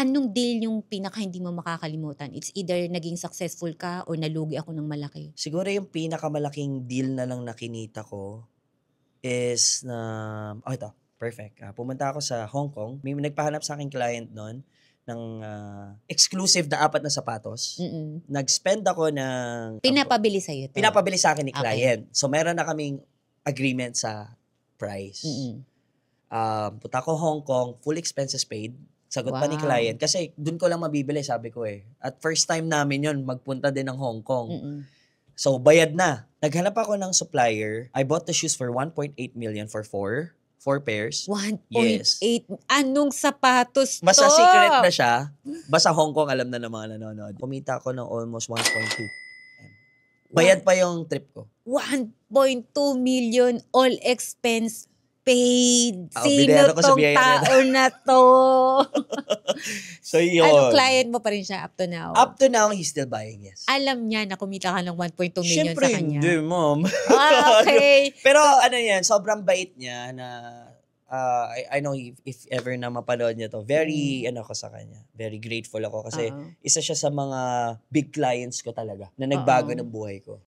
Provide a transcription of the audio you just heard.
Anong deal yung pinaka hindi mo makakalimutan? It's either naging successful ka or nalugi ako ng malaki. Siguro yung pinakamalaking deal na lang na kinita ko is na ito, perfect. Pumunta ako sa Hong Kong. May nagpahanap sa aking client nun ng exclusive na 4 na sapatos. Mm. Nag-spend ako ng Pinapabili sa'yo 'to? pinapabili sa akin ni Okay. client. So, meron na kaming agreement sa price. Mm. Punta ko Hong Kong, full expenses paid. Sagot pa ni Wow. client kasi dun ko lang mabibili, sabi ko eh. At first time namin yon magpunta din ng Hong Kong. Mm. So, bayad na. Naghanap ako ng supplier. I bought the shoes for 1.8 million for 4 pairs. 1.8 Yes. anong sapatos 'to? Basta secret na siya. Basta Hong Kong alam na ng mga nanonood. Kumita ako ng almost 1.2. Bayad pa yung trip ko. 1.2 million all expense paid. Sino binayaran ko sa tong biyaya na tao na to? So, yun. Ano, client mo pa rin siya up to now? Up to now, he's still buying, yes. Alam niya na kumita ka ng 1.2 million Siyempre sa kanya? hindi, ma'am. Okay. Pero ano yan, sobrang bait niya na I know if ever na mapanood niya to, very ano ko sa kanya. Very grateful ako kasi isa siya sa mga big clients ko talaga na nagbago ng buhay ko.